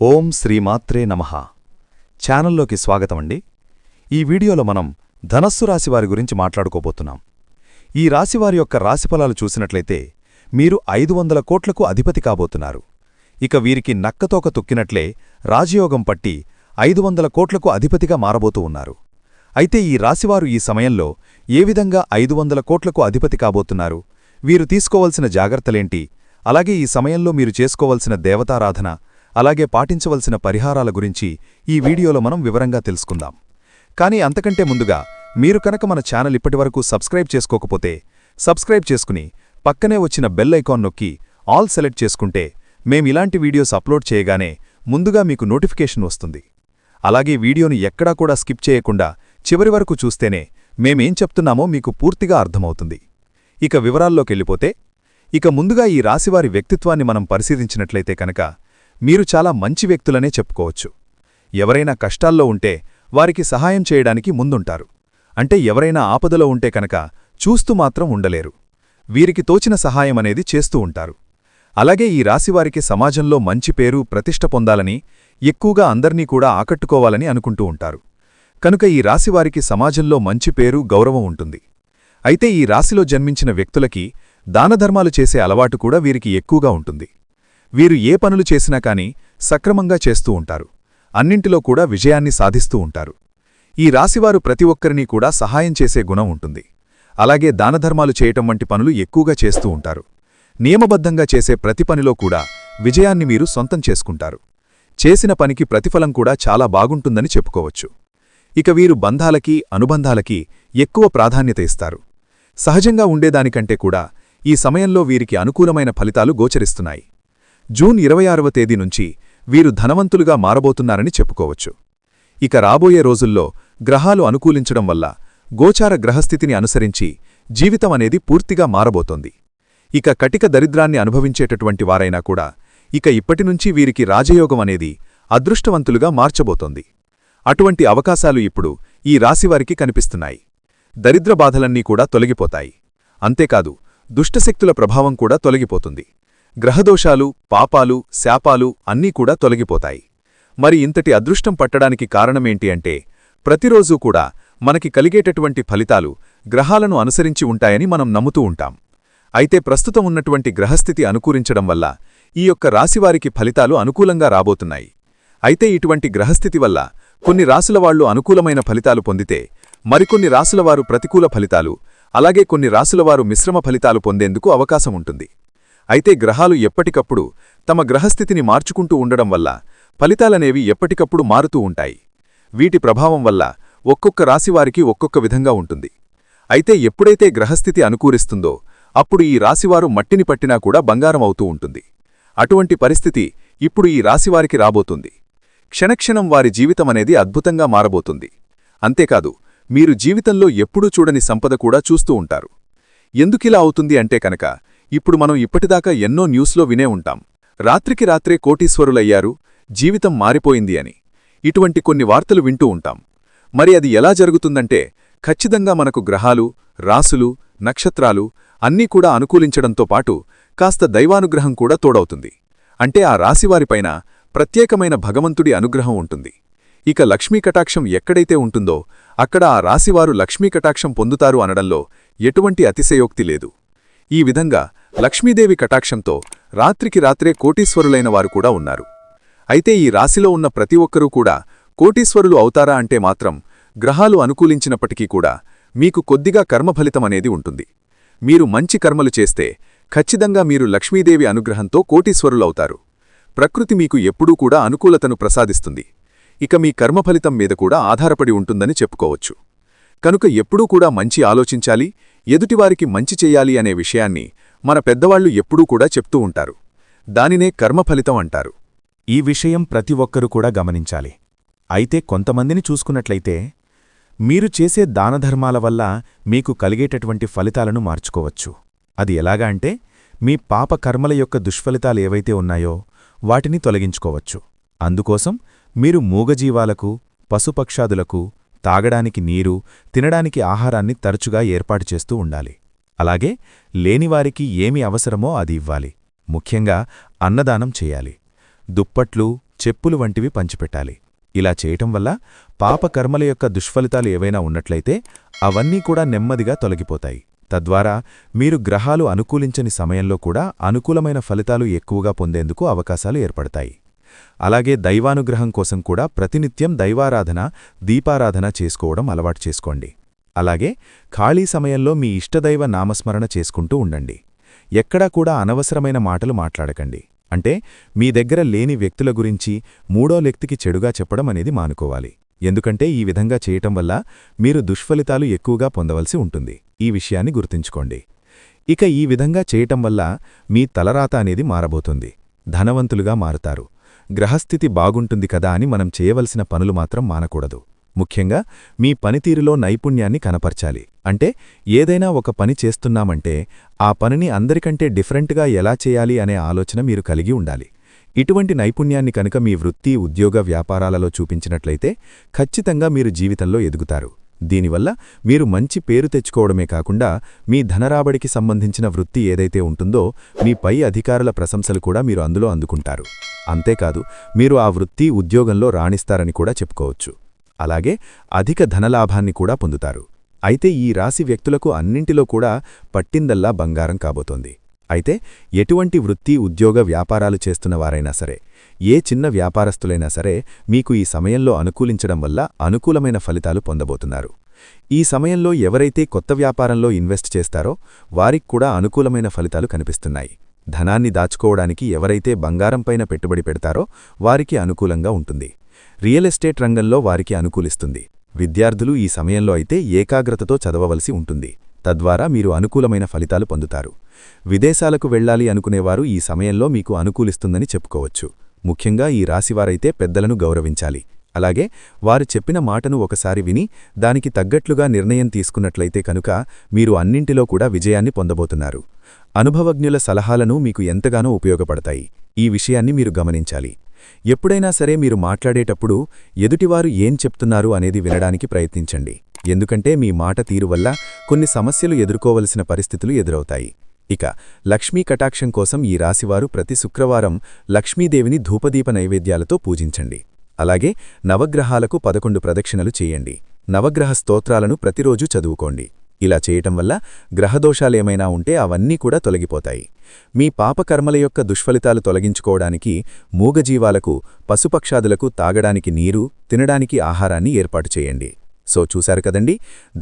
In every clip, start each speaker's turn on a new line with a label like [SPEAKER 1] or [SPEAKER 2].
[SPEAKER 1] ఓం శ్రీమాత్రే నమః ఛానల్లోకి స్వాగతమండి. ఈ వీడియోలో మనం ధనస్సు రాశివారి గురించి మాట్లాడుకోబోతున్నాం. ఈ రాశివారి యొక్క రాశిఫలాలు చూసినట్లయితే మీరు 500 కోట్లకు అధిపతి కాబోతున్నారు. ఇక వీరికి నక్కతోక తొక్కినట్లే రాజయోగం పట్టి 500 కోట్లకు అధిపతిగా మారబోతూ ఉన్నారు. అయితే ఈ రాశివారు ఈ సమయంలో ఏ విధంగా 500 కోట్లకు అధిపతి కాబోతున్నారు, వీరు తీసుకోవలసిన జాగ్రత్తలేంటి, అలాగే ఈ సమయంలో మీరు చేసుకోవలసిన దేవతారాధన, అలాగే పాటించవలసిన పరిహారాల గురించి ఈ వీడియోలో మనం వివరంగా తెలుసుకుందాం. కానీ అంతకంటే ముందుగా మీరు కనుక మన ఛానల్ ఇప్పటివరకు సబ్స్క్రైబ్ చేసుకోకపోతే సబ్స్క్రైబ్ చేసుకుని పక్కనే వచ్చిన బెల్ ఐకాన్ నొక్కి ఆల్ సెలెక్ట్ చేసుకుంటే మేమిలాంటి వీడియోస్ అప్లోడ్ చేయగానే ముందుగా మీకు నోటిఫికేషన్ వస్తుంది. అలాగే వీడియోని ఎక్కడా కూడా స్కిప్ చేయకుండా చివరి వరకు చూస్తేనే మేమేం చెప్తున్నామో మీకు పూర్తిగా అర్థమవుతుంది. ఇక వివరాల్లోకెళ్ళిపోతే ఇక ముందుగా ఈ రాశివారి వ్యక్తిత్వాన్ని మనం పరిశీలించినట్లయితే కనుక మీరు చాలా మంచి వ్యక్తులనే చెప్పుకోవచ్చు. ఎవరైనా కష్టాల్లో ఉంటే వారికి సహాయం చేయడానికి ముందుంటారు. అంటే ఎవరైనా ఆపదలో ఉంటే కనుక చూస్తూ మాత్రం ఉండలేరు. వీరికి తోచిన సహాయం అనేది చేస్తూ ఉంటారు. అలాగే ఈ రాశివారికి సమాజంలో మంచి పేరు, ప్రతిష్ట పొందాలని, ఎక్కువగా అందర్నీ కూడా ఆకట్టుకోవాలని అనుకుంటూ ఉంటారు. కనుక ఈ రాశివారికి సమాజంలో మంచి పేరు, గౌరవం ఉంటుంది. అయితే ఈ రాశిలో జన్మించిన వ్యక్తులకి దానధర్మాలు చేసే అలవాటు కూడా వీరికి ఎక్కువగా ఉంటుంది. వీరు ఏ పనులు చేసినా కానీ సక్రమంగా చేస్తూ ఉంటారు. అన్నింటిలో కూడా విజయాన్ని సాధిస్తూ ఉంటారు. ఈ రాశివారు ప్రతి ఒక్కరినీ కూడా సహాయం చేసే గుణం ఉంటుంది. అలాగే దానధర్మాలు చేయటం వంటి పనులు ఎక్కువగా చేస్తూ ఉంటారు. నియమబద్ధంగా చేసే ప్రతి పనిలో కూడా విజయాన్ని మీరు సొంతం చేసుకుంటారు. చేసిన పనికి ప్రతిఫలం కూడా చాలా బాగుంటుందని చెప్పుకోవచ్చు. ఇక వీరు బంధాలకి, అనుబంధాలకి ఎక్కువ ప్రాధాన్యత ఇస్తారు. సహజంగా ఉండేదానికంటే కూడా ఈ సమయంలో వీరికి అనుకూలమైన ఫలితాలు గోచరిస్తున్నాయి. జూన్ 26వ తేదీ నుంచి వీరు ధనవంతులుగా మారబోతున్నారని చెప్పుకోవచ్చు. ఇక రాబోయే రోజుల్లో గ్రహాలు అనుకూలించడం వల్ల గోచార గ్రహస్థితిని అనుసరించి జీవితం అనేది పూర్తిగా మారబోతోంది. ఇక కటిక దరిద్రాన్ని అనుభవించేటటువంటి వారైనా కూడా ఇక ఇప్పటినుంచి వీరికి రాజయోగం అనేది అదృష్టవంతులుగా మార్చబోతోంది. అటువంటి అవకాశాలు ఇప్పుడు ఈ రాశివారికి కనిపిస్తున్నాయి. దరిద్ర బాధలన్నీ కూడా తొలగిపోతాయి. అంతేకాదు దుష్టశక్తుల ప్రభావం కూడా తొలగిపోతుంది. గ్రహదోషాలు, పాపాలు, శాపాలు అన్నీ కూడా తొలగిపోతాయి. మరి ఇంతటి అదృష్టం పట్టడానికి కారణమేంటి అంటే ప్రతిరోజూ కూడా మనకి కలిగేటటువంటి ఫలితాలు గ్రహాలను అనుసరించి ఉంటాయని మనం నమ్ముతూ ఉంటాం. అయితే ప్రస్తుతం ఉన్నటువంటి గ్రహస్థితి అనుకూలించడం వల్ల ఈ యొక్క రాశివారికి ఫలితాలు అనుకూలంగా రాబోతున్నాయి. అయితే ఇటువంటి గ్రహస్థితి వల్ల కొన్ని రాశులవాళ్లు అనుకూలమైన ఫలితాలు పొందితే మరికొన్ని రాశులవారు ప్రతికూల ఫలితాలు, అలాగే కొన్ని రాశులవారు మిశ్రమ ఫలితాలు పొందేందుకు అవకాశం ఉంటుంది. అయితే గ్రహాలు ఎప్పటికప్పుడు తమ గ్రహస్థితిని మార్చుకుంటూ ఉండడం వల్ల ఫలితాలనేవి ఎప్పటికప్పుడు మారుతూ ఉంటాయి. వీటి ప్రభావం వల్ల ఒక్కొక్క రాశివారికి ఒక్కొక్క విధంగా ఉంటుంది. అయితే ఎప్పుడైతే గ్రహస్థితి అనుకూలిస్తుందో అప్పుడు ఈ రాశివారు మట్టిని పట్టినా కూడా బంగారం అవుతూ ఉంటుంది. అటువంటి పరిస్థితి ఇప్పుడు ఈ రాశివారికి రాబోతుంది. క్షణక్షణం వారి జీవితమనేది అద్భుతంగా మారబోతుంది. అంతేకాదు మీరు జీవితంలో ఎప్పుడూ చూడని సంపద కూడా చూస్తూ ఉంటారు. ఎందుకిలా అవుతుంది అంటే కనుక ఇప్పుడు మనం ఇప్పటిదాకా ఎన్నో న్యూస్లో వినే ఉంటాం, రాత్రికి రాత్రే కోటీశ్వరులయ్యారు, జీవితం మారిపోయింది అని. ఇటువంటి కొన్ని వార్తలు వింటూ ఉంటాం. మరి అది ఎలా జరుగుతుందంటే ఖచ్చితంగా మనకు గ్రహాలు, రాసులు, నక్షత్రాలు అన్నీ కూడా అనుకూలించడంతో పాటు కాస్త దైవానుగ్రహం కూడా తోడవుతుంది. అంటే ఆ రాశివారిపైన ప్రత్యేకమైన భగవంతుడి అనుగ్రహం ఉంటుంది. ఇక లక్ష్మీకటాక్షం ఎక్కడైతే ఉంటుందో అక్కడ ఆ రాశివారు లక్ష్మీకటాక్షం పొందుతారు అనడంలో ఎటువంటి అతిశయోక్తి లేదు. ఈ విధంగా లక్ష్మీదేవి కటాక్షంతో రాత్రికి రాత్రే కోటీశ్వరులైన వారు కూడా ఉన్నారు. అయితే ఈ రాశిలో ఉన్న ప్రతి ఒక్కరూ కూడా కోటీశ్వరులు అవుతారా అంటే మాత్రం గ్రహాలు అనుకూలించినప్పటికీ కూడా మీకు కొద్దిగా కర్మఫలితమనేది ఉంటుంది. మీరు మంచి కర్మలు చేస్తే ఖచ్చితంగా మీరు లక్ష్మీదేవి అనుగ్రహంతో కోటీశ్వరులవుతారు. ప్రకృతి మీకు ఎప్పుడూ కూడా అనుకూలతను ప్రసాదిస్తుంది. ఇక మీ కర్మఫలితం మీద కూడా ఆధారపడి ఉంటుందని చెప్పుకోవచ్చు. కనుక ఎప్పుడూ కూడా మంచి ఆలోచించాలి, ఎదుటివారికి మంచి చెయ్యాలి అనే విషయాన్ని మన పెద్దవాళ్లు ఎప్పుడూ కూడా చెప్తూ ఉంటారు. దానినే కర్మఫలితం అంటారు.
[SPEAKER 2] ఈ విషయం ప్రతి ఒక్కరూ కూడా గమనించాలి. అయితే కొంతమందిని చూసుకున్నట్లయితే మీరు చేసే దానధర్మాల వల్ల మీకు కలిగేటటువంటి ఫలితాలను మార్చుకోవచ్చు. అది ఎలాగా అంటే మీ పాప కర్మల యొక్క దుష్ఫలితాలు ఏవైతే ఉన్నాయో వాటిని తొలగించుకోవచ్చు. అందుకోసం మీరు మూగజీవాలకు, పశుపక్షాదులకు తాగడానికి నీరు, తినడానికి ఆహారాన్ని తరచుగా ఏర్పాటు చేస్తూ ఉండాలి. అలాగే లేనివారికి ఏమి అవసరమో అది ఇవ్వాలి. ముఖ్యంగా అన్నదానం చేయాలి. దుప్పట్లు చెప్పులు వంటివి పంచిపెట్టాలి. ఇలా చేయటం వల్ల పాపకర్మల యొక్క దుష్ఫలితాలు ఏవైనా ఉన్నట్లయితే అవన్నీ కూడా నెమ్మదిగా తొలగిపోతాయి. తద్వారా మీరు గ్రహాలు అనుకూలించని సమయంలో కూడా అనుకూలమైన ఫలితాలు ఎక్కువగా పొందేందుకు అవకాశాలు ఏర్పడతాయి. అలాగే దైవానుగ్రహం కోసం కూడా ప్రతినిత్యం దైవారాధన, దీపారాధన చేసుకోవడం అలవాటు చేసుకోండి. అలాగే ఖాళీ సమయంలో మీ ఇష్టదైవ నామస్మరణ చేసుకుంటూ ఉండండి. ఎక్కడా కూడా అనవసరమైన మాటలు మాట్లాడకండి. అంటే మీ దగ్గర లేని వ్యక్తుల గురించి మూడో వ్యక్తికి చెడుగా చెప్పడం అనేది మానుకోవాలి. ఎందుకంటే ఈ విధంగా చేయటం వల్ల మీరు దుష్ఫలితాలు ఎక్కువగా పొందవలసి ఉంటుంది. ఈ విషయాన్ని గుర్తుంచుకోండి. ఇక ఈ విధంగా చేయటం వల్ల మీ తలరాత అనేది మారబోతుంది. ధనవంతులుగా మారుతారు. గ్రహస్థితి బాగుంటుంది కదా అని మనం చేయవలసిన పనులు మాత్రం మానకూడదు. ముఖ్యంగా మీ పనితీరులో నైపుణ్యాన్ని కనపర్చాలి. అంటే ఏదైనా ఒక పని చేస్తున్నామంటే ఆ పనిని అందరికంటే డిఫరెంట్గా ఎలా చేయాలి అనే ఆలోచన మీరు కలిగి ఉండాలి. ఇటువంటి నైపుణ్యాన్ని కనుక మీ వృత్తి, ఉద్యోగ, వ్యాపారాలలో చూపించినట్లయితే ఖచ్చితంగా మీరు జీవితంలో ఎదుగుతారు. దీనివల్ల మీరు మంచి పేరు తెచ్చుకోవడమే కాకుండా మీ ధనరాబడికి సంబంధించిన వృత్తి ఏదైతే ఉంటుందో మీ పై అధికారుల ప్రశంసలు కూడా మీరు అందులో అందుకుంటారు. అంతేకాదు మీరు ఆ వృత్తి, ఉద్యోగంలో రాణిస్తారని కూడా చెప్పుకోవచ్చు. అలాగే అధిక ధనలాభాన్ని కూడా పొందుతారు. అయితే ఈ రాశి వ్యక్తులకు అన్నింటిలో కూడా పట్టిందల్లా బంగారం కాబోతోంది. అయితే ఎటువంటి వృత్తి, ఉద్యోగ, వ్యాపారాలు చేస్తున్నవారైనా సరే, ఏ చిన్న వ్యాపారస్తులైనా సరే మీకు ఈ సమయంలో అనుకూలించడం వల్ల అనుకూలమైన ఫలితాలు పొందబోతున్నారు. ఈ సమయంలో ఎవరైతే కొత్త వ్యాపారంలో ఇన్వెస్ట్ చేస్తారో వారికి కూడా అనుకూలమైన ఫలితాలు కనిపిస్తున్నాయి. ధనాన్ని దాచుకోవడానికి ఎవరైతే బంగారంపైన పెట్టుబడి పెడతారో వారికి అనుకూలంగా ఉంటుంది. రియల్ ఎస్టేట్ రంగంలో వారికి అనుకూలిస్తుంది. విద్యార్థులు ఈ సమయంలో అయితే ఏకాగ్రతతో చదవవలసి ఉంటుంది. తద్వారా మీరు అనుకూలమైన ఫలితాలు పొందుతారు. విదేశాలకు వెళ్లాలి అనుకునేవారు ఈ సమయంలో మీకు అనుకూలిస్తుందని చెప్పుకోవచ్చు. ముఖ్యంగా ఈ రాశివారైతే పెద్దలను గౌరవించాలి. అలాగే వారు చెప్పిన మాటను ఒకసారి విని దానికి తగ్గట్లుగా నిర్ణయం తీసుకున్నట్లయితే కనుక మీరు అన్నింటిలో కూడా విజయాన్ని పొందబోతున్నారు. అనుభవజ్ఞుల సలహాలను మీకు ఎంతగానో ఉపయోగపడతాయి. ఈ విషయాన్ని మీరు గమనించాలి. ఎప్పుడైనా సరే మీరు మాట్లాడేటప్పుడు ఎదుటివారు ఏం చెప్తున్నారు అనేది వినడానికి ప్రయత్నించండి. ఎందుకంటే మీ మాట తీరు వల్ల కొన్ని సమస్యలు ఎదుర్కోవలసిన పరిస్థితులు ఎదురవుతాయి. ఇక లక్ష్మీ కటాక్షం కోసం ఈ రాశివారు ప్రతి శుక్రవారం లక్ష్మీదేవిని ధూపదీప నైవేద్యాలతో పూజించండి. అలాగే నవగ్రహాలకు 11 ప్రదక్షిణలు చేయండి. నవగ్రహ స్తోత్రాలను ప్రతిరోజూ చదువుకోండి. ఇలా చేయటం వల్ల గ్రహదోషాలేమైనా ఉంటే అవన్నీ కూడా తొలగిపోతాయి. మీ పాపకర్మల యొక్క దుష్ఫలితాలు తొలగించుకోవడానికి మూగజీవాలకు, పశుపక్షాదులకు తాగడానికి నీరు, తినడానికి ఆహారాన్ని ఏర్పాటు చేయండి. సో చూశారు కదండి,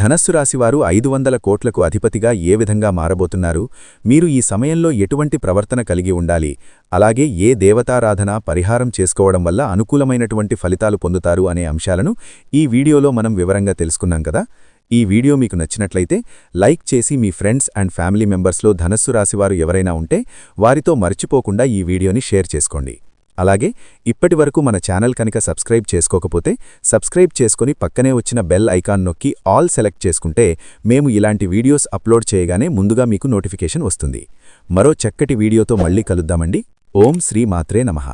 [SPEAKER 2] ధనస్సు రాశివారు 500 కోట్లకు అధిపతిగా ఏ విధంగా మారబోతున్నారు, మీరు ఈ సమయంలో ఎటువంటి ప్రవర్తన కలిగి ఉండాలి, అలాగే ఏ దేవతారాధన, పరిహారం చేసుకోవడం వల్ల అనుకూలమైనటువంటి ఫలితాలు పొందుతారు అనే అంశాలను ఈ వీడియోలో మనం వివరంగా తెలుసుకున్నాం కదా. ఈ వీడియో మీకు నచ్చినట్లయితే లైక్ చేసి మీ ఫ్రెండ్స్ అండ్ ఫ్యామిలీ మెంబర్స్లో ధనస్సు రాశివారు ఎవరైనా ఉంటే వారితో మర్చిపోకుండా ఈ వీడియోని షేర్ చేసుకోండి. అలాగే ఇప్పటివరకు మన ఛానల్ కనుక సబ్స్క్రైబ్ చేసుకోకపోతే సబ్స్క్రైబ్ చేసుకుని పక్కనే వచ్చిన బెల్ ఐకాన్ నొక్కి ఆల్ సెలెక్ట్ చేసుకుంటే మేము ఇలాంటి వీడియోస్ అప్లోడ్ చేయగానే ముందుగా మీకు నోటిఫికేషన్ వస్తుంది. మరో చక్కటి వీడియోతో మళ్ళీ కలుద్దామండి. ఓం శ్రీ మాత్రే నమః.